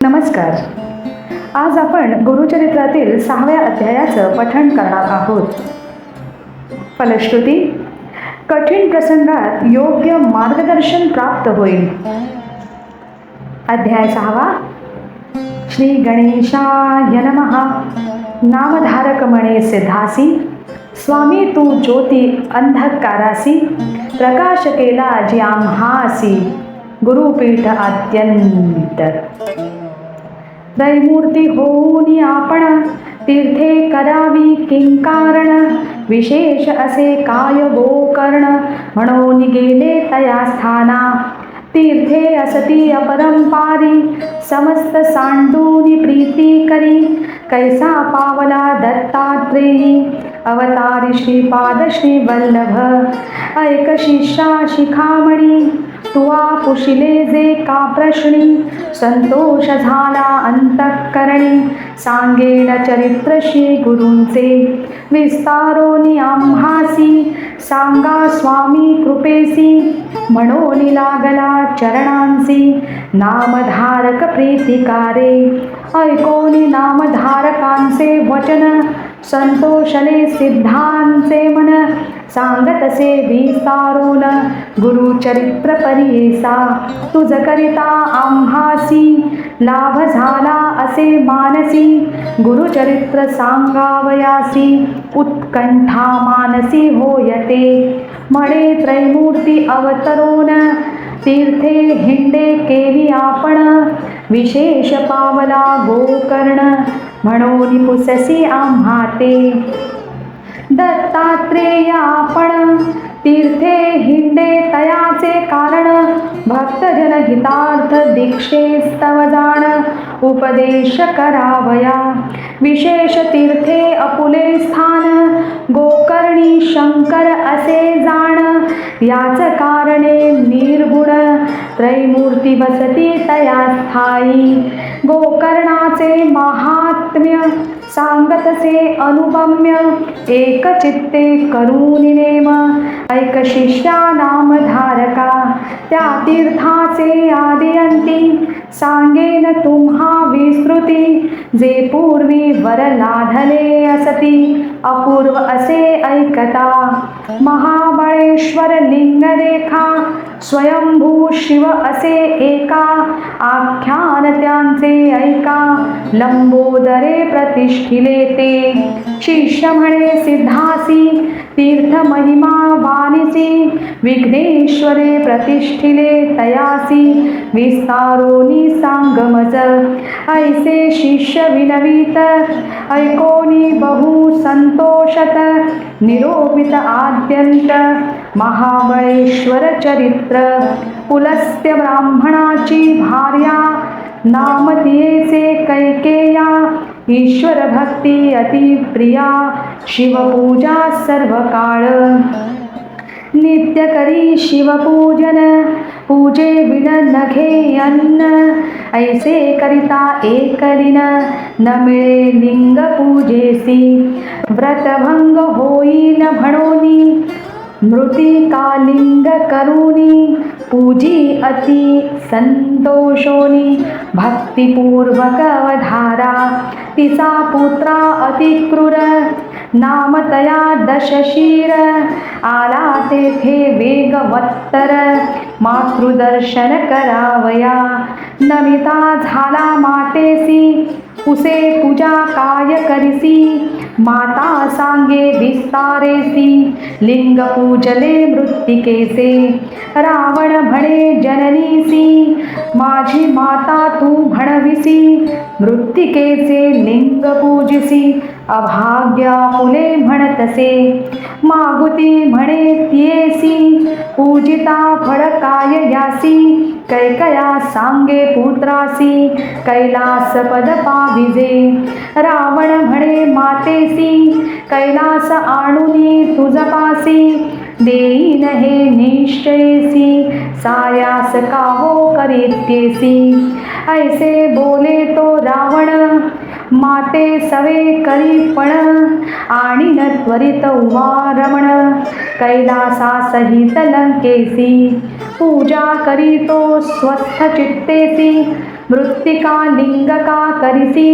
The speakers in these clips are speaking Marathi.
नमस्कार. आज आपण गुरुचरित्रातील 6व्या अध्यायाचं पठण करणार आहोत. फलश्रुती: कठीण प्रसंगात योग्य मार्गदर्शन प्राप्त होईल. अध्याय 6. श्री गणेशाय नमः. नामधारक म्हणे सिद्धासी, स्वामी तू ज्योती अंधकारासी, प्रकाश केला जी आम्हासी, गुरुपीठ आद्यंत. त्रैमूर्ती होऊनी आपण, तीर्थे करावी किंकारण, विशेष असे काय गोकर्ण, म्हणून गेले तया स्थाना. तीर्थे असती अपरंपारी, समस्त सांडूनी प्रीती करी, कैसा पावला दत्तात्रेयी, अवतारी श्रीपाद श्री वल्लभ. ऐक शिष्या शिखामणी, तुवा पुशिले जे का प्रश्नी, संतोष झाला अंतःकरणी, सांगेन चरित्र श्री गुरूंचे, विस्तारोनी आम्हासी, सांगा स्वामी कृपेसी, म्हणून लागला चरणांसी, नामधारक प्रीतिकारे. ऐकोनी नामधारकांचे वचन, संतोषले सिद्धांचे मन, सांगतसे विस्तारून गुरुचरित्र परियेसा. तुझ करिता आम्हासी, लाभ झाला असे मानसी, गुरुचरित्र सांगावयासी, उत्कंठा मानसी होयते. म्हणे त्रैमूर्ती अवतरोन, तीर्थे हिंडे केली आपण, विशेष पावला गोकर्ण, म्हणून पुससी आम्हाते. दत्तात्रेय आपण, तीर्थे हिंडे तयाचे कारण, भक्तजन हितार्थ दीक्षेस्तव जाण, उपदेश करावया. विशेष तीर्थे अपुले स्थान, गोकर्णी शंकर असे जाण, याच कारणे निर्गुण, त्रैमूर्ती वसती तया स्थायी. गोकर्णाचे महात्म्य सांगतसे अनुपम्य, एक चित्ते करून नेम, ऐक शिष्या नामधारका, त्या तीर्थाचे आदिअंती, सांगेन तुम्हा विस्तृती, जे पूर्वी वर लाधले असती, अपूर्व असे ऐकता. महाबळेश्वर लिंग देखा, स्वयंभू शिव असे एका, आख्यान त्यांचे ऐका, लंबोदरे प्रतिष्ठिले ते. शिष्य म्हणे सिद्धासी, तीर्थ महिमा वानिसी, विघ्नेश्वरे प्रतिष्ठिले तयासी, विस्तारोनी सांगमज. ऐसे शिष्य विनवीत, ऐकोनी बहु संतोषत, निरोपित आद्यंत, महाबळेश्वर चरित्र. पुलस्त्य ब्राह्मणाची भार्या, नाम तियेचे कैकेया, ईश्वर भक्ती अतिप्रिया, शिवपूजा सर्व काळ. नित्य करी शिवपूजन, पूजे विण नघे अन्न, ऐसे करिता एकलिन, न मिळे लिंग पूजेसी. व्रतभंग होईन म्हणोनी, मृतिकालिंग करुणी, पूजी अति संतोषोनी, भक्तिपूर्वक अवधारा. तिचा पुत्रा अतिक्रूर, नाम तया दशशीर, आला तेथे वेगवत्तर, मातृदर्शन करावया. नमिता झाला मातेसी, पुसे पूजा काय करिसी, माता सांगे विस्तारेसी, लिंग पूजले मृत्तिकेसे. रावण म्हणे जननीसी, माझी माता तू म्हणविसी, मृत्तिकेचे लिंग पूजिसी, अभाग्या फुले म्हणतसे. मागुती म्हणे तियेसी, पूजिता फळ काय यासी, कैकया सांगे पुत्रासी, कैलास पद पाविजे. रावण म्हणे मातेसी, कैलास आणुनी तुझपासी, देईन हे निश्चयसी, सायास काहो करीत्येसी. ऐसे बोले तो रावण, माते सवे करीपण, आणि न त्वरित उभा रमण, कैलासा सहित लंकेसी. पूजा करीतो स्वस्थ चित्तेसी, मृत्तिका लिंगका करिसी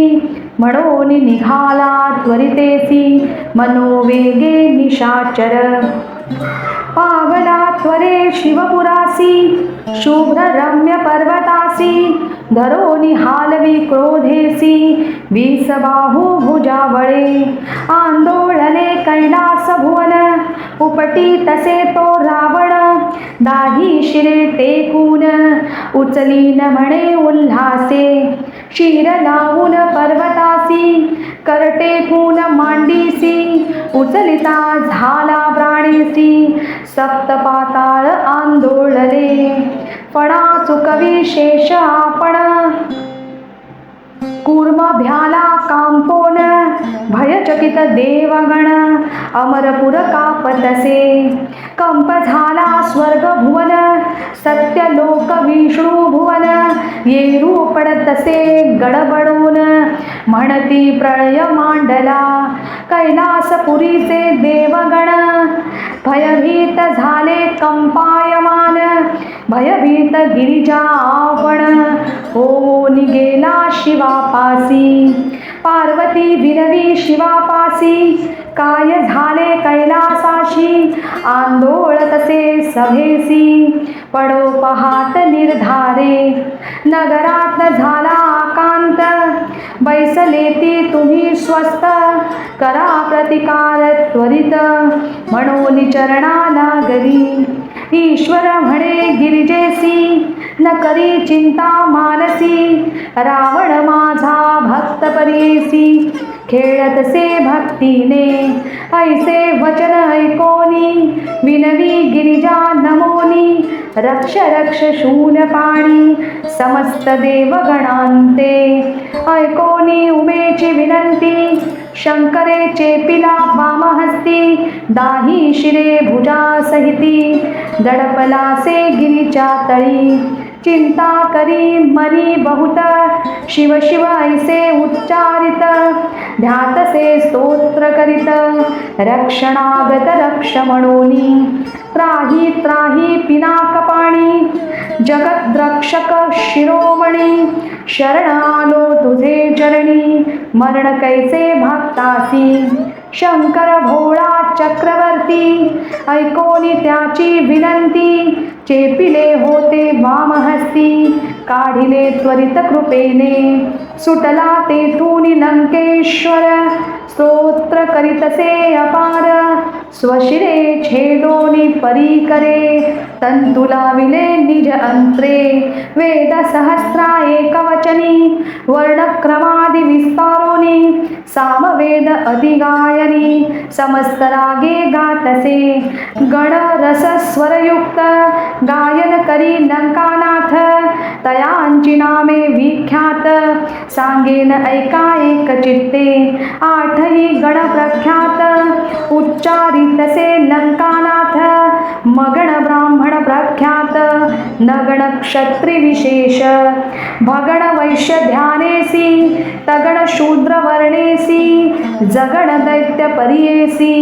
म्हणून निघाला त्वरितेसी मनोवेगे निशाचर पावला त्वरे शिवपुरासी शुभ्र रम्य पर्वतासी धरोनी हालवी क्रोधेसी विसबाहू भुजावळे आंदोळले कैलास भुवन उपटी तसे तो रावण दाही शिरे टेकून उचलीन म्हणे उल्हासे शिर लावून पर्वतासी करटेकून मांडीसी उचलिता झाला प्राणीसी सप्त पाताळ आंदोळले फणा चुकवी शेष आपण कूर्म भ्याला कांपोन भयचकित देवगण अमरपुर कापतसे कंप झाला स्वर्ग भुवन सत्यलोक विष्णू भुवन येरू पडतसे गडबडून म्हणती प्रळय मांडला कैलासपुरीचे देवगण भयभीत झाले कंपायमान भयभीत गिरिजा आपण होऊन गेला शिवापासी पार्वती विनवी शिवापासी काय झाले कैलासाशी आंदोळ तसे सभेसी पडो पहात निर्धारे नगरात झाला आकांत बैसलेती तुम्ही स्वस्त करा प्रतिकार त्वरित म्हणून चरणा गरी ईश्वर म्हणे गिरिजेसी न करी चिंता मानसी रावण माझा भक्त परीसी खेळतसे भक्तीने ऐसे वचन ऐकोनी विनवी गिरिजा नमोनी रक्ष रक्ष शूल पाणी समस्त देवगणांते ऐकोनी उमेची विनंती शंकरे चेपिला वामहस्ती दाही शिरे भुजा सहिती दडपलासे गिरीच्या तळी चिंता करी मनी बहुत शिव शिव ऐसे उच्चारित ध्यातसे स्तोत्र करीत रक्षणागत रक्ष म्हणूनी त्राही त्राही पिनाकपाणी जगद्रक्षक शिरोमणी शरण आलो तुझे चरणी मरण कैसे भक्तासी शंकर भोळा चक्रवर्ती ऐकोनी त्याची विनंती चेपिले होते वामहस्ती काढिले त्वरित कृपेने सुटला तेथून लंकेश्वर स्तोत्र करीतसे अपार स्वशिरे छेदोनी परी करे तंतु लाविले निज अंत्रे वेद सहस्रा एकवचनी वर्णक्रमादि विस्तारोनी सामवेद अधिगायनी समस्त रागे गातसे गण रस स्वरयुक्त गायन करी लंकानाथ तयांची नामे विख्यात सांगेन ऐका एक चित्ते आठही गण प्रख्यात उच्चारितसे लंकानाथ मगण ब्राह्मण प्रख्यात नगण क्षत्रि विशेष भगण वैश्य ध्यानेसी तगण शूद्र वर्णेसी जगण दैत्य परियेसी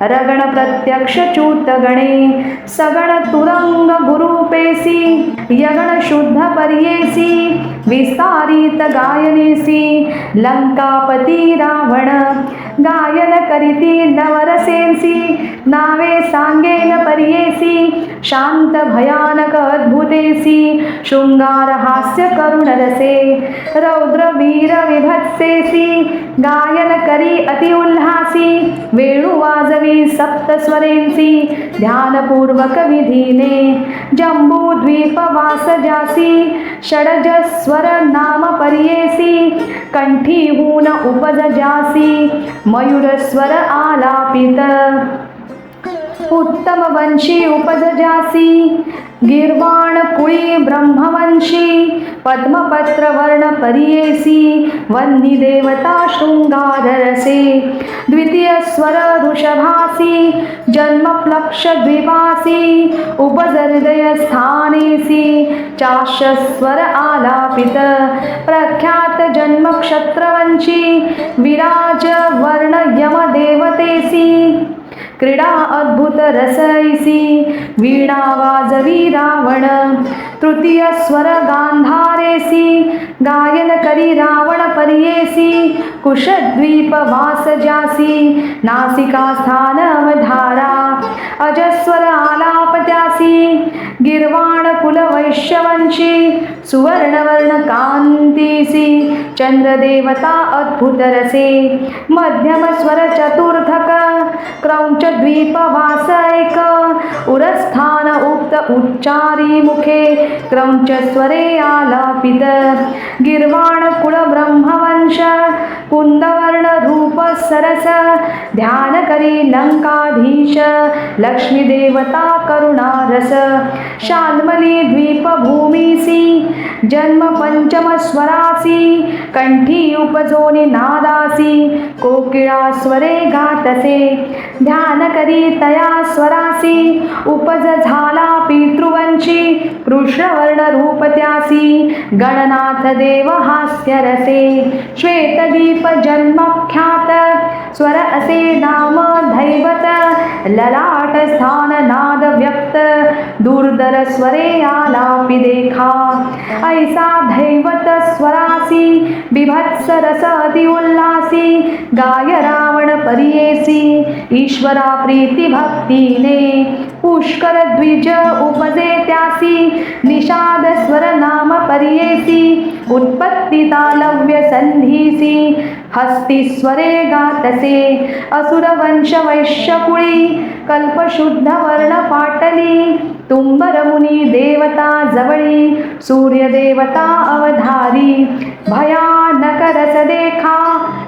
रगण प्रत्यक्ष च्युत गणे सगण तुरंग गुरुपेसी यगण शुद्ध परियेसी विस्तारित गायनेसी लंकापती रावण गायन करीती नवरसेंसी नावे सांगेन परियेसी शांत भयानक अद्भुतेसी शृंगार हास्य करुण रसे रौद्र वीर विभत्सेसी गायन करी अति उल्हासी वेणु वाजवी सप्तस्वरेंसी ध्यानपूर्वक विधीने जम्बू द्वीप वास जासी षडज स्वर नाम परियेसी कंठी हून उपज जासी मयूर स्वर आलापित उत्तम वंशी उपज जासी गिरवाण कुळी ब्रह्मवंशी पद्मपत्र वर्ण परियेसी वन्नी देवता शृंगार रसे द्वितीय स्वर ऋषभासी जन्मप्लक्ष द्विपासी उपज हृदय स्थानेसी चाश स्वर आलापित प्रख्यात जन्म क्षत्रवंशी विराज वर्ण यम देवतेसी क्रीडा अद्भुत रसैसी वीणा वाजवी रावण तृतीय स्वर गांधारेसी गायन करी रावण परियेसी कुशद्वीप वास जासी नासिका स्थान अवधारा अजस्वर आलाप त्यासी गिरवाण कुल वैश्यवंशी सुवर्णवर्ण कांतीसी चंद्रदेवता अद्भुत रसे मध्यम स्वर चतुर्थक क्रौंच द्वीप वास एक उरस्थान उक्त उच्चारी मुखे क्रौंच स्वरे आलापित गिरवाण कुळ ब्रह्मवंश कुंदवर्ण रूप सरस ध्यान करी लंकाधीश लक्ष्मी देवता करुणा रस शाल्मली द्वीप भूमीसी जन्म पंचम स्वरासी कंठी उपजोनी नादासी कोकिळा स्वरे गातसे ध्यान करी तया स्वरासी उपज झाला पितृवंशी कृष्णवर्ण रूप त्यासी गणनाथ देव हास्य रसे श्वेतदीप जन्मख्यात स्वर असे नाम दैवत ललाट स्थान नाद व्यक्त दुर्धर स्वरे आलापी देखा ऐसा दैवत स्वरासी बिभत्स रस अति उल्लासी गाय रावण परियेसी ईश्वरा प्रीती भक्तीने पुष्कर द्विज उपजे त्यासी निषाद स्वर नाम परियेसी उत्पत्ती तालव्य संधीसी हस्तीस्वरे गातसे असुर वंश वैश्यकुळी कल्पशुद्ध वर्ण पाटली तुंबर मुनी देवता जवळी सूर्य देवता अवधारी भयानक रस देखा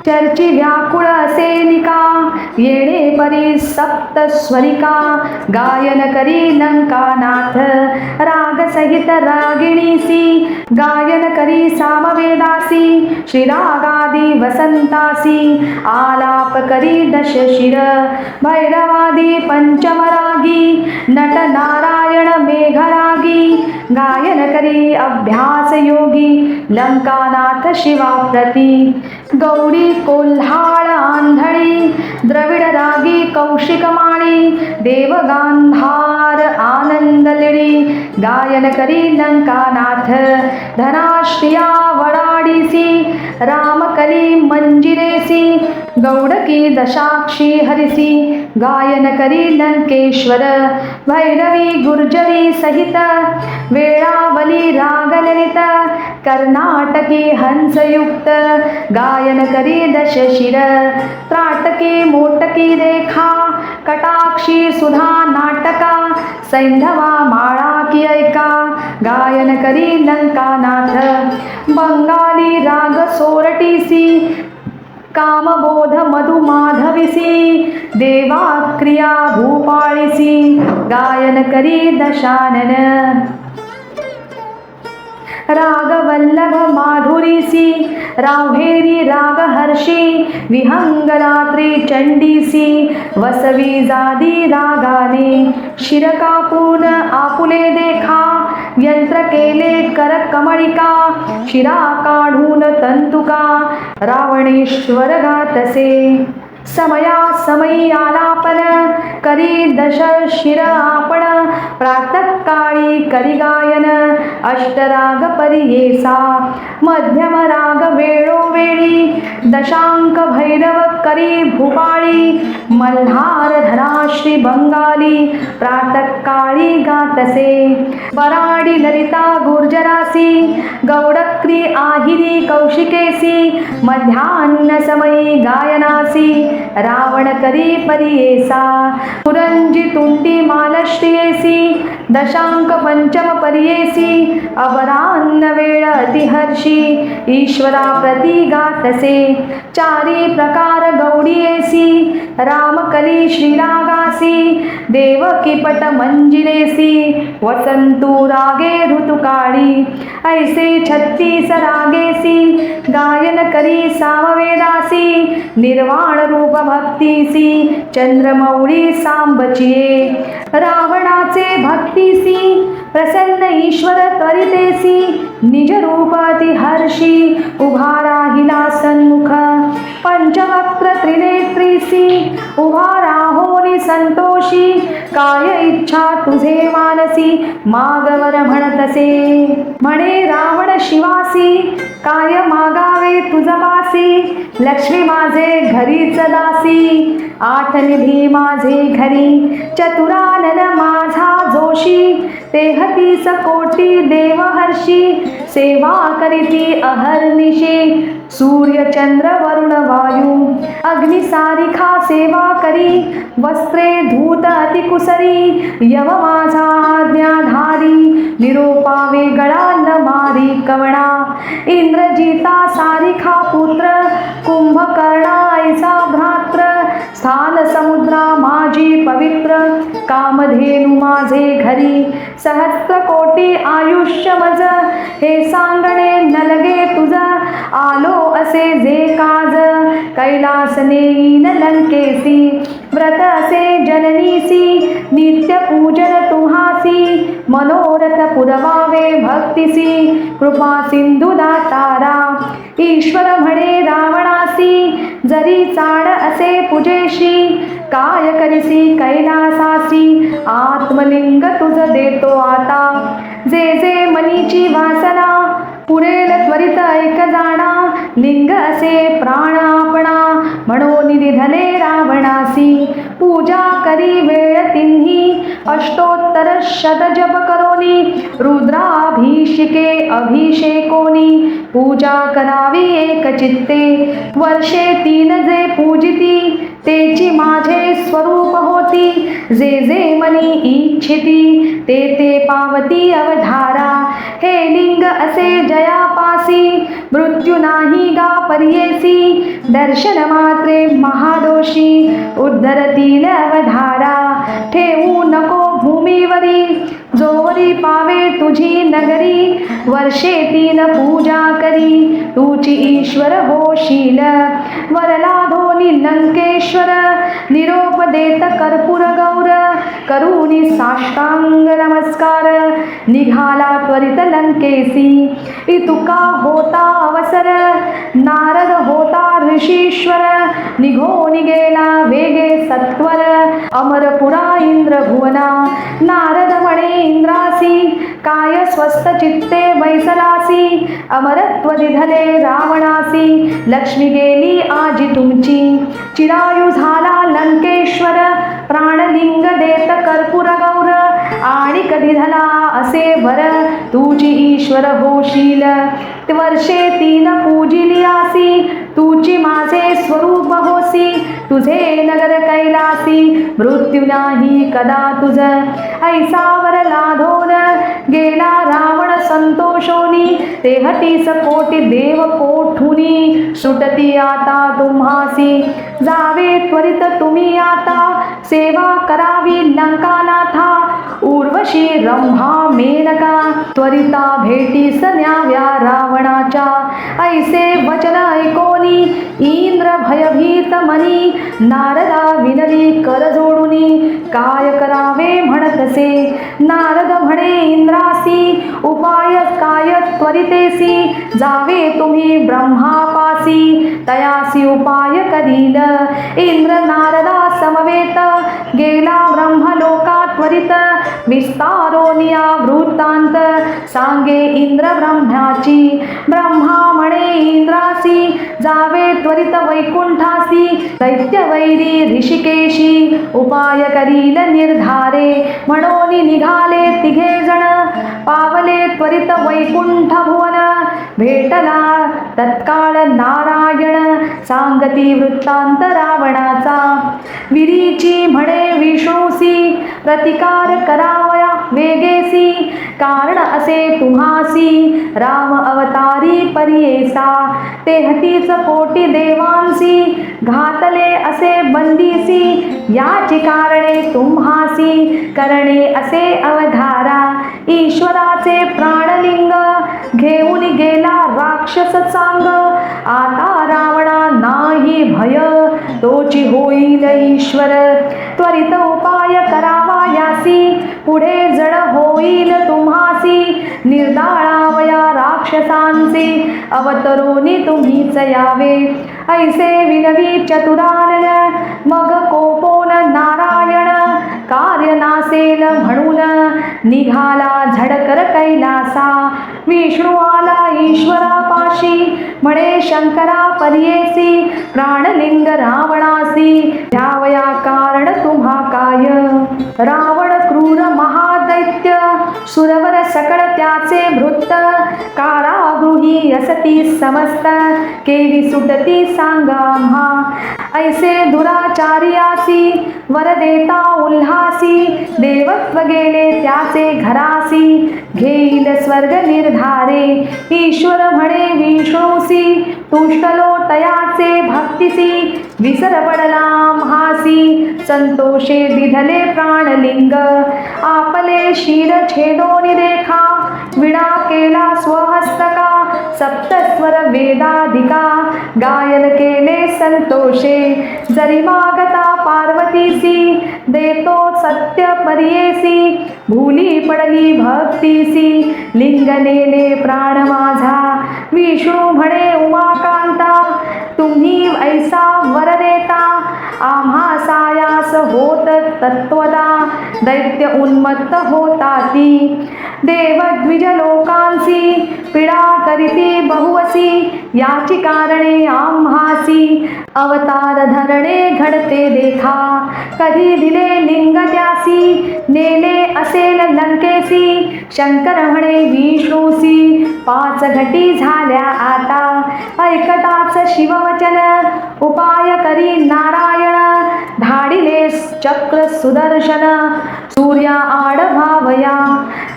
चर्ची व्याकुळ असेनिका येणे परी सप्तस्वरिका गायन करी लंकानाथ राग सहित रागिणीसी गायन करी सामवेदासी श्रीरागादी वसंतासी आलाप करी दशशिर भैरवादी पंचमरागी नट नारायण मेघरागी गायन करी अभ्यास योगी लंकानाथ शिवा प्रती गौरी कोल्हाळ आंधळी द्रविड रागी कौशिकमाळी देवगांधार आनंदलिडी गायन करी लंकानाथ धनाश्रिया वडाडीसी रामकली मंजिरेसी गौडकी दशाक्षी हरिसी गायन करी लंकेश्वर भैरवी गुर्जरी सहित वेळावली रागललित कर्नाटकी हंसयुक्त गायन करी दशशिर त्राटकी मोटकी रेखा कटाक्षी सुधा नाटका सैंधवा माळा की ऐका गायन करी लंकानाथ बंगाली राग सोरटीसी कामबोध मधुमाधविसी देवा क्रिया भूपाळीसी गायन करी दशानन राग वल्लभ माधुरीसी राव्हेरी राग हर्षी विहंगरात्री चंडीसी वसवी जादी रागाने शिर कापून आपुले देखा यंत्र केले कर कमळिका शिरा काढून तंतुका रावणेश्वर गातसे समया समयी आलापन करी दश शिर आपण प्रातःकाळी करी गायन अष्टराग परियेसा मध्यम राग वेळोवेळी दशांक भैरव करी भूपाळी मल्हार धनाश्री बंगाली प्रातःकाळी गातसे वराडी ललिता गुर्जरासी गौडक्री आहिरी कौशिकेसी मध्यान्ह समयी गायनासी रावण करी परियेसा पुरंजी तुंडी मालश्रियेसी दशांक पंचम परियेसी अवरान्न वेळ अतिहर्षी ईश्वरा प्रति गातसे चारी प्रकार गौडीयेसी रामकली श्रीरागासी देवकीपट मंजिरेसी वसंतु रागे ऋतुकाळी ऐसे 36 रागेसी गायन करी सामवेदासी निर्वाण रूप भक्तीसी चंद्रमौळी सांबचिये रावणाचे भक्तीसी प्रसन्न ईश्वर त्वरितेसी निज रूपाती हर्षी उभा राहिला सन्मुख पंचवक्त्र त्रिनेत्रीसी उभा राहोनी संतोषी काय इच्छा तुझे मानसी मागवर म्हणतसे म्हणे रावण शिवासी काय मागावे तुझबासी लक्ष्मी माझे घरीच दासी आठ निधी माझे घरी चतुरानन माझा जोशी तेहतीस कोटी देवहर्षी सेवा करीती अहर्निशी सूर्य चंद्र वरुण वायू अग्नि सारिखा सेवा करी वस्त्रे धूत अतिकुसरी यम माझा आज्ञाधारी निरोपावे गळा न मारी कवणा इंद्रजिता सारिखा पुत्र कुंभकर्णा ऐसा भ्रात्र स्थान समुद्रा माझी पवित्र कामधेनु माझे घरी सहस्त्र कोटी आयुष्य मज हे सांगणे न लगे तुझ आलो असे जे काज कैलास नेईन लंकेसी व्रत असे जननीसी नित्य पूजन तुहासी मनोरथ पुरवावे भक्तिसी कृपा सिंधू दातारा ईश्वर म्हणे रावणासी जरी चाड असे पूजेशी काय करिसी कैलासासी आत्मलिंग तुझ देतो आता जे जे मनीची वासना पुरेल त्वरित ऐक जाणा लिंग असे प्राण आपणा म्हणून निधने रावणासी पूजा करी वेळ तिन्ही अष्टोत्तर शत जप करोनी रुद्राभिषेके अभिषेकोनी पूजा करावी एक चित्ते वर्षे 3 जे पूजिती तेची माझे स्वरूप होती जे जे मनी इच्छिती ते ते पावती अवधारा हे लिंग असे जयापासी मृत्यू नाही गा पर्येसी दर्शन मात्रे महादोषी उद्धरतील अवधारा ठेवू नको भूमीवरी जोवरी पावे तुझी नगरी वर्षे 3 पूजा करी तुझी ईश्वर होशील वरला धोनी लंकेश्वर निरोप देत कर्पूर गौर करूनी साष्टांग नमस्कार निघाला त्वरित लंकेसी इतुका होता अवसर नारद होता ऋषीश्वर निघोन गेला वेगे सत्वर अमरपुरा इंद्र भुवना नारद म्हणे इंद्रासी काय स्वस्थ चित्ते बैसलासी अमरत्व दिधले रावणासी लक्ष्मी गेली आजी तुमची चिरायू झाला लंकेश्वर प्राणलिंग देत कर्पूर गौर आणि कधी झाला असे वर तुझी ईश्वर होशील वर्षे 3 पूजिली आसी तुझी माझे स्वरूप होसी तुझे नगर कैलासी मृत्यू नाही कदा तुझ ऐसावर लाधोन गेला रावण संतोषोनी 33 कोटी देव कोठुनी सुटती आता तुम्हासी जावे त्वरित तुम्ही आता सेवा करावी लंकानाथा उर्वशी रंभा मेनका त्वरिता भेटीस न्याव्या रावणाच्या ऐसे वचन ऐकोनी इंद्र भयभीत मनी नारदा विनली कर जोडुनी काय करावे म्हणतसे नारद म्हणे इंद्रासी उपाय काय त्वरितेसी जावे तुम्ही ब्रह्मापासी तयासी उपाय करील इंद्र नारदा समवेत गेला ब्रह्मलोका त्वरित विस्तारोनिया वृत्तांत सांगे इंद्र ब्रह्माची ब्रह्मा म्हणे इंद्रासी जावे त्वरित वैकुंठासी दैत्य वैरी ऋषिकेशी उपाय करील निर्धारे म्हणून निघाले 3 जण पावले त्वरित वैकुंठ भुवन भेटला तत्काळ नारायण सांगती वृत्तांत रावणाचा विरीची म्हणे विष्णूसी प्रतिकार करावया वेगेसी कारण असे तुम्हासी राम अवतारी पर्येसा 33 कोटी देवांसी घातले असे बंदीसी याची कारणे तुम्हासी करणे असे अवधारा ईश्वराचे प्राणलिंग घेऊन गेला राक्षस सांग आता रावणा नाही भय तोची होईल ईश्वर त्वरित उपाय करावा यासी पुढे जड होईल तुम्हासी निर्दाळावया राक्षसांचे अवतरोनी तुम्हीच यावे ऐसे विनवी चतुरानन मग कोपो म्हणून नारायण कार्य नासेल म्हणून निघाला झडकर कैलासा विष्णू आला ईश्वरापाशी म्हणे शंकरा पर्येसी प्राणलिंग रावणासी द्यावया कारण तुम्हा काय रावण क्रूर महादैत्य सुरवर सकळ त्याचे भृत्त कारागृही असती समस्त केवी सुटती सांगा आम्हा ऐसे दुराचार्यासी वर देता उल्हासी देवत्व गेले त्याचे घरासी घेईल स्वर्ग निर्धारे ईश्वर म्हणे विष्णूसी तुष्टलो तयाचे भक्तिसी विसर पडला आम्हासी संतोषे विधले प्राणलिंग आपले शिर छेदोनी रेखा विडा केला स्वहस्तका सप्तस्वर वेदाधिका गायन केले संतोषे जरी मागता पार्वतीसी देतो सत्य पर्येसी भूली पडली भक्तीसी लिंग नेले प्राण माझा विष्णू म्हणे उमाकांता तुम्ही ऐसा वर देता आम्हा सायास होत तत्वदा दैत्य उन्मत्त होता ती देव द्विज लोकांसी पीडा करीती बहुवसी याची कारणे आम्हासी अवतार धरणे घडते देखा कधी दिले लिंग त्यासी नेले असेल लंकेसी शंकर म्हणे विष्णूसी पाच घटी झाल्या आता ऐकताच शिववचन उपाय करी नारायण धाडिले चक्र सुदर्शन सूर्या आड भावया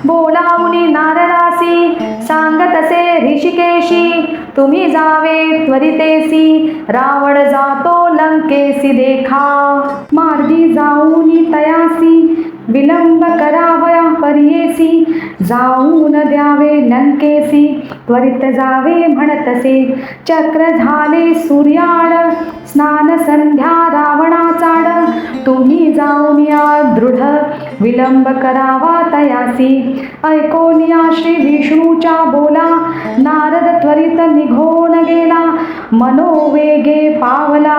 बोलावुनी नारदासी सांगतसे ऋषिकेशी तुम्ही जावे त्वरितेसी रावण जातो लंकेसी देखा मार्गी जाऊनी तयासी विलंब करावया पर्येसी जाऊन द्यावे लंकेसी त्वरित जावे म्हणतसे चक्र झाले सूर्याड स्नान संध्या रावणाचाड तुम्ही जाऊन या दृढ विलंब करावा तयासी ऐकोनिया श्री विष्णूच्या बोला नारद त्वरित निघून गेला मनोवेगे पावला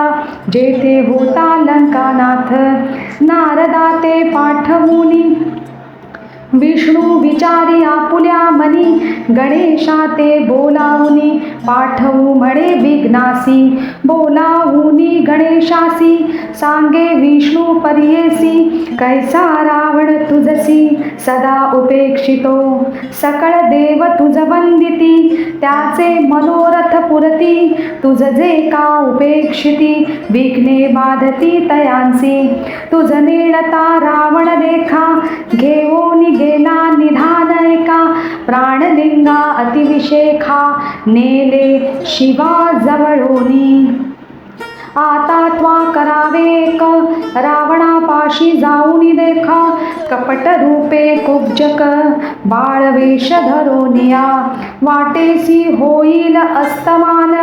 जेथे होता लंकानाथ नारदा ते पाठवुनी विष्णू विचारी आपुल्या मनी गणेशा ते बोलावुनी पाठवू म्हणे विघ्नासी बोलावुनी गणेशासी सांगे विष्णू पर्येसी कैसा रावण तुझसी सदा उपेक्षितो सकळ देव तुझ वंदिती त्याचे मनोरथ पुरती तुझ जे का उपेक्षिती विघ्ने बाधती तयांसी तुझ नेणता रावण देखा घेऊन गेला निधान एका प्राणलिंगा अतिविशेखा नेले शिवा जवळोनी आता त्वा करावे क रावणापाशी जाऊनी देखा कपट रूपे कुब्जक बाळवेश धरोनिया वाटेसी होईल अस्तमान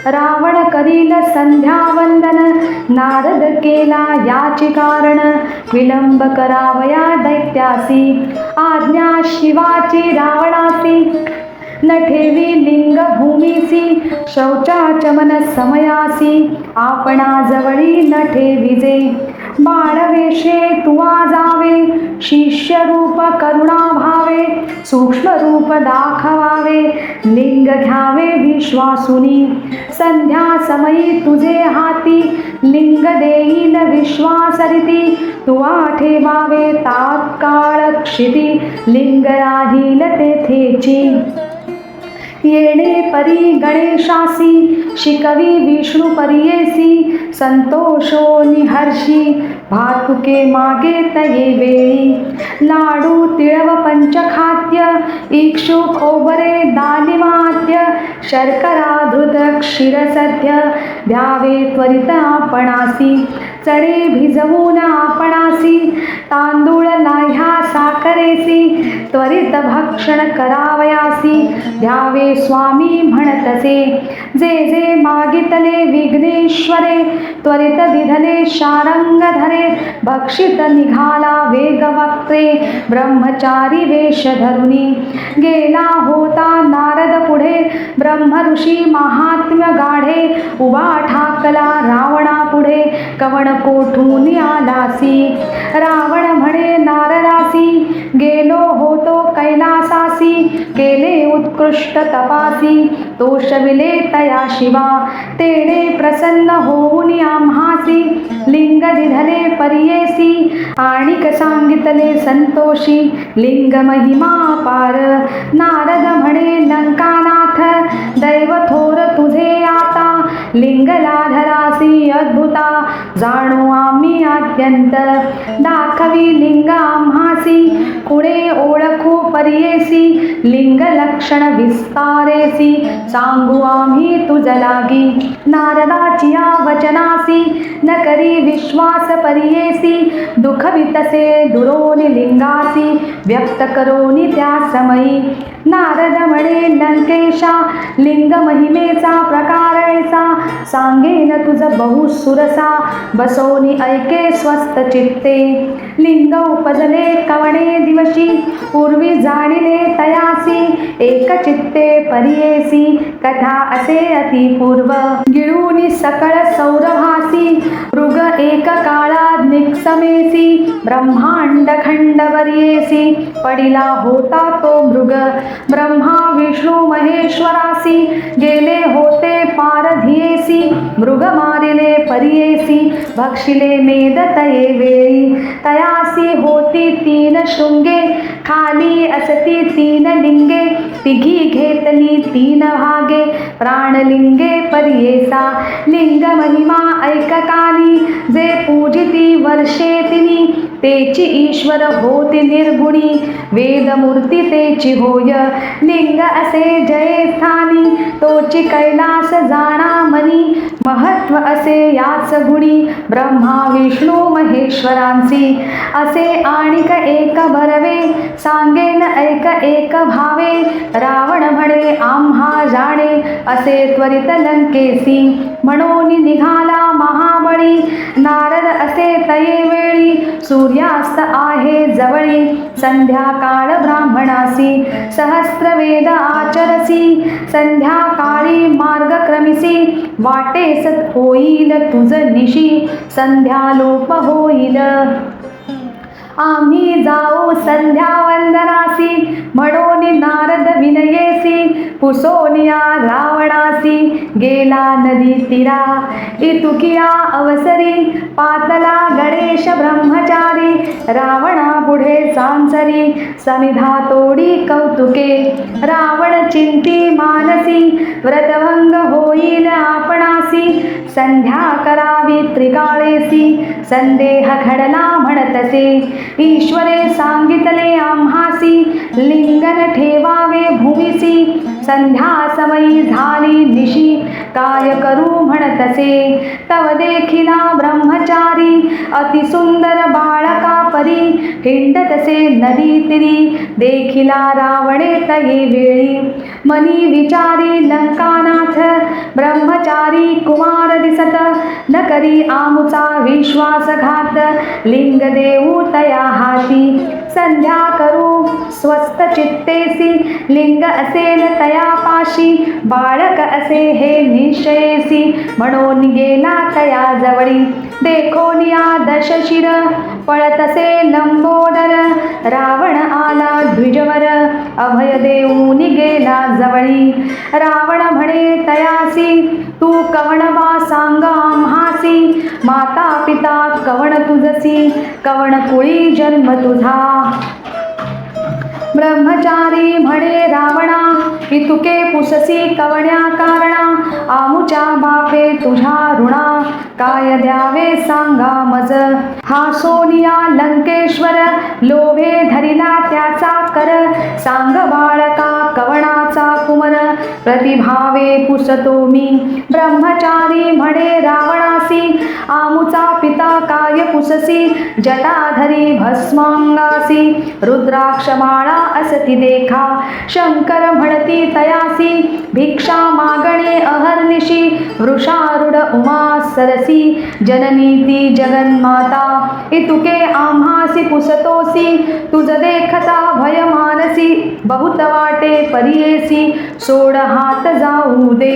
रावण करील संध्यावंदन नारद केला याचे कारण विलंब करावया दैत्यासी आज्ञा शिवाची रावणासी न ठेवी लिंग भूमीसी शौचाचमन समयासी आपणा जवळी न ठेविजे बाळवेशे तुवा जावे शिष्य रूप करुणा भावे सूक्ष्म रूप दाखवावे लिंग घ्यावे विश्वासुनी संध्या समयी तुझे हाती लिंग देईल विश्वासरिती तुवा ठेवावे तात्काळ क्षिती लिंग राहील तेथेची येणे परी गणेशासी शिकवी विष्णू पर्येसी संतोषो निहर्षी भातुके मागे तये वेळी लाडू तिळव पंचखाद्य इक्षु खोबरे दालिमाद्य शर्करा धृत क्षीरसद्य द्यावे त्वरित आपणासी चणे भिजवून आपणासी तांदूळ लाह्या साखरेसी त्वरित भक्षण करावयासी द्यावे स्वामी म्हणतसे जे जे मागितले विघ्नेश्वरे त्वरित दिधले शारंग धरे भक्षित निघाला वेग वक्त्रे ब्रह्मचारी वेश धरुनी गेला होता नारद पुढे ब्रह्म ऋषी महात्म्य गाढे उभा ठाकला रावणा पुढे कवण कोठून आलासी रावण म्हणे नारदासी गेलो होतो कैलासासी केले उत्कृष्ट तपासी तोषविले तया शिवा तेने प्रसन्न होऊन आम्हासी लिंग दिधले परियेसी आणिक सांगितले संतोषी लिंग महिमा पार नारद म्हणे लंकानाथ दैव थोर तुझे आता लिंगला धरासी अद्भुता जाणो आम्ही अत्यंत दाखवी लिंग आम्हासी कुणे ओळखू परियेसी लिंग लक्षण विस्तारेसी सांगू आम्ही तुझ लागी नारदाची या वचनासी न करी विश्वास परियेसी दुःख वितसे दुरोनी लिंगासी व्यक्त करोनी त्या समयी नारद म्हणे लंकेशा लिंग महिमेचा प्रकार ऐसा सांगेन तुझ बहु सुरसा बसोनी ऐके स्वस्त चित्ते लिंग उपजले कवणे दिवशी पूर्वी जाणिले तयासी एक चित्ते परियेसी कथा असे अतिपूर्व गिळूनी सकळ सौरभासी मृग एक काळात निक्समेसी ब्रह्मांड खंड वरियेसी पडिला होता तो मृग ब्रह्मा विष्णू महेश्वरासी गेले होते पारधियेसी मृग मारिले परियेसी भक्षिले मेद तये वेळी तयासी होती तीन शृंगे खाली असती तीन लिंगे तिघी घेतली तीन भागे प्राणलिंगे परियेसा लिंग महिमा ऐककानी जे पूजिती वर्षे तिनी तेची ईश्वर होती निर्गुणी वेदमूर्ती तेची होय लिंग असे जय स्थानी तोची कैलास जाणा मनी महत्व असे याच गुणी ब्रह्मा विष्णू महेश्वरांची असे आणिक एक बरवे सांगेन ऐक एक भावे रावण म्हणे आम्हा जाणे असे त्वरित लंकेसी म्हणून निघाला महाबळी नारद असे तये वेळी सूर्यास्त आहे जवळी संध्याकाळ ब्राह्मणासी सहस्रवेद आचरसी संध्याकाळी मार्गक्रमिसी वाटेस होईल तुझ निशी संध्यालोप होईल आम्ही जाऊ संध्या वंदनासी म्हणून नारद विनयेसी पुसोनिया रावणासी गेला नदी तीरा इतुकिया अवसरी पातला गणेश ब्रह्मचारी रावणा पुढे सांसरी समिधा तोडी कौतुके रावण चिंती मानसी व्रतभंग होईल आपणासी संध्या करावी त्रिकाळेसी संदेह घडला म्हणतसे ईश्वरे सांगितले आम्हासी लिंगन ठेवावे भूमिसी संध्या समयी झाली निशी काय करू म्हणतसे तव देखिला ब्रह्मचारी अति सुंदर बाळका परी हिंडतसे नदी तिरी देखिला रावणे तये वेळी मनी विचारी लंकानाथ ब्रह्मचारी कुमार दिसत न करी आमुचा विश्वासघात लिंग देऊ तया हाती संध्या करू स्वस्त चित्तेसी लिंग असेल तयापाशी बाळक असे हे निश्चयेसी म्हणून गेला तया जवळी देखोनिया दशशिर पळतसे लंबोदर रावण आला द्विजवर अभय देऊन गेला जवळी रावण म्हणे तयासी तू कवण वा सांग आम्हासी माता पिता कवण तुझसी कवण कुळी जन्म तुझा ब्रह्मचारी म्हणे रावणा इतुके पुससी कवण्या कारणा आमुच्या बापे तुझ्या ऋणा काय द्यावे सांगा मज हा सोनिया लंकेश्वर लोभे धरिला त्याचा कर सांग बाळका कवणाचा कुमर प्रतिभावे पुसतो मी ब्रह्मचारी म्हणे रावणासी आमुचा पिता काय पुससी जटाधरी भस्मांगासी रुद्राक्षमाळा असती देखा शंकर म्हणती तयासी भिक्षा मागणे अहर्निशी वृषारूढ उमा सरसी जननीती जगन्माता इतुके आम्हासी पुसतोसी तुझ देखता भय मानसी बहुत वाटे परियेसी सोड हात जाऊ दे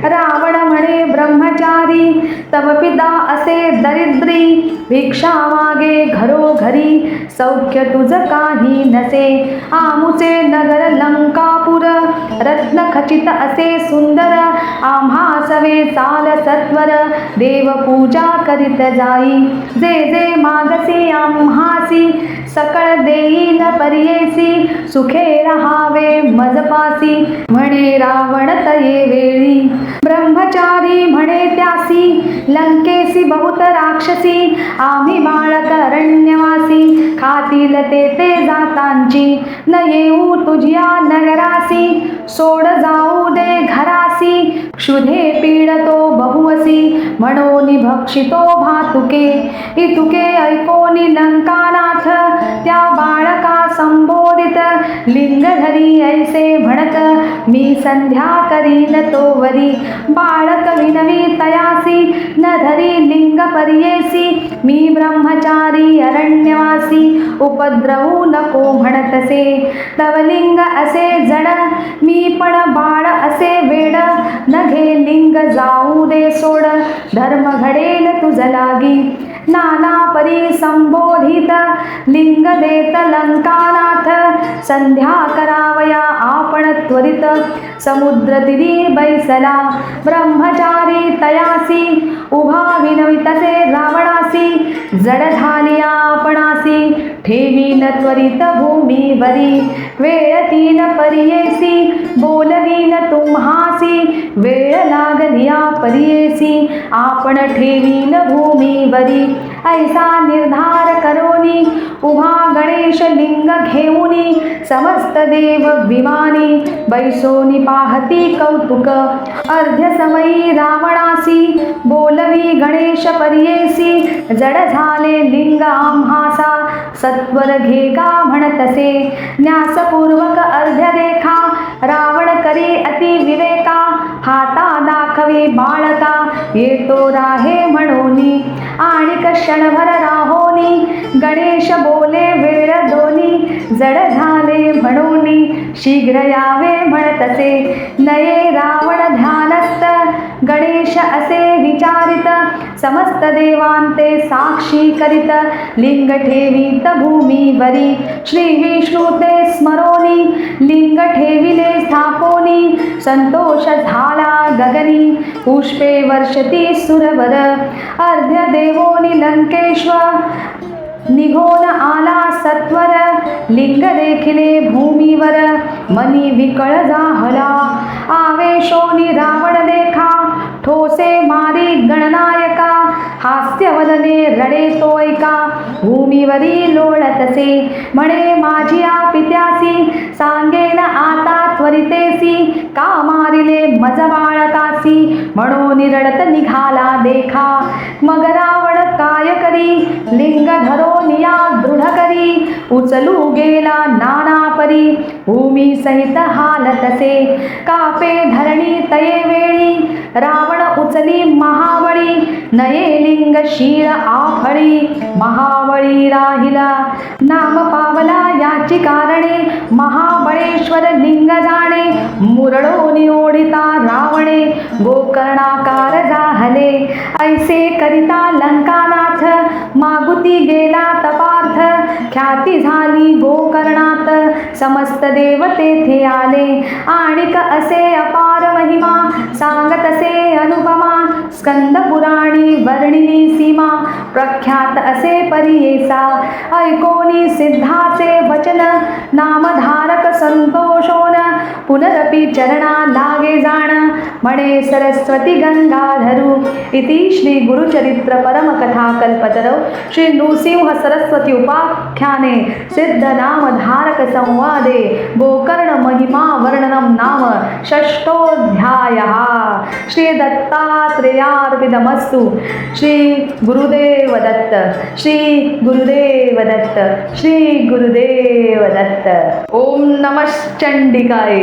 रावण म्हणे ब्रह्मचारी तव पिता असे दरिद्री भिक्षा मागे घरोघरी सौख्य तुझ काही नसे आमुचे नगर लंकापूर रत्न खचित असे सुंदर आम्हा सवे चाल सत्वर देव पूजा करीत जाई जे जे मागसी आम्हासी सकळ देईन परियेसी सुखे रहावे मजपासी म्हणे रावण तये वेळी ब्रह्मचारी म्हणे त्यासी लंकेसी बहुत राक्षसी आम्ही बाळक अरण्यवासी खातील ते जातांची न येऊ तुझ्या नगरासी सोड जाऊ दे घरासी क्षुधे पीडतो बहुवसी म्हणून भक्षितो भातुके इतुके ऐकोनी लंकानाथ त्या बाळका संबोधित लिंगधरी ऐसे म्हणत मी संध्या करीन तोवरी बाळक विनवी तयासी न धरी लिंग परियेसी मी ब्रह्मचारी अरण्यवासी उपद्रवू नको म्हणतसे तव लिंग असे जड मी पण बाळ असे वेड न घे लिंग जाऊ दे सोड धर्म घडेल तुझ लागी नाना परी संबोधित लिंग देत लंकानाथ संध्या करावया आपण त्वरित समुद्र तीरी बैसला ब्रह्मचारी तयासी उभा विनवितसे रावणासी जड झाली आपणासी ठेवीन त्वरित भूमीवरी वेळ तीन परियेसी बोलवीन तुम्हासी वेळ लागलिया परियेसी आपण ठेवीन भूमीवरी ऐसा निर्धार करोनी उभा गणेश लिंग घेऊनी समस्त देव विमानी बैसोनी पाहती कौतुक अर्ध्य समयी रावणासी बोलवी गणेश परियेसी जड झाले लिंग आम्हासा सत्वर घेगा म्हणतसे न्यासपूर्वक अर्ध्य देखा रावण करी अति विवेका हाता दाखवी बाळका येतो राहे म्हणोनी आणि क्षणभर राहोनी गणेश बोले वेळ दोनी जड झाले म्हणोनी शीघ्र यावे म्हणतसे नये रावण ध्यानस्थ गणेश असे विचारित समस्त देवांते साक्षी करीत लिंग ठेवीत भूमीवरी श्री विष्णू ते स्मरोनी लिंग ठेविले स्थापोनी संतोष झाला गगनी पुष्पे वर्षती सुरवर अर्ध्य देवोनी लंकेश्वर निघोन आला सत्वर लिंग देखिले भूमीवर मनी विकळ जाहला आवेशोनी रावण देखा ठोसे मारी गणनायका हास्यवदने रडे तो ऐका भूमीवरी लोळतसे म्हणे माझिया पित्यासी सांगेन आता त्वरितेसी का मारिले मज बाळकासी म्हणून रडत निघाला देखा मग रावण काय करी लिंग धरोनिया दृढ करी उचलू गेला नाना परी भूमी सहित हालतसे कापे धरणी तये वेळी रावण उचली महाबळी नये लिंग शीर आफळी महाबळी राहिला नाम पावला याची कारणे महाबळेश्वर लिंग जाणे मुरडो निओढिता रावणे गोकर्णाकार जाहले ऐसे करिता लंकानाथ मागुती गेला तपार्थ ख्याती झाली गोकर्णात समस्त देव तेथे आले आणिक असे अपार महिमा सांगत असे अनुपमा स्कंद पुराणी वर्णिनी सीमा प्रख्यात असे परियेसा ऐकोनी सिद्धाचे वचन नामधारक संतोषोन पुनरपि चरणा लागे जाण म्हणे सरस्वती गंगाधरू इति श्री गुरुचरित्र परमकथा कल्पतरौ श्री नृसिंह सरस्वती उपाख्याने सिद्ध नामधारक संवादे गोकर्ण महिमा वर्णनम नाम षष्ठोऽध्यायः श्री दत्तात्रेयार्पितमस्तु श्री गुरुदेव दत्त श्री गुरुदेव दत्त श्री गुरुदेव दत्त ओम नमः चंडिकाय।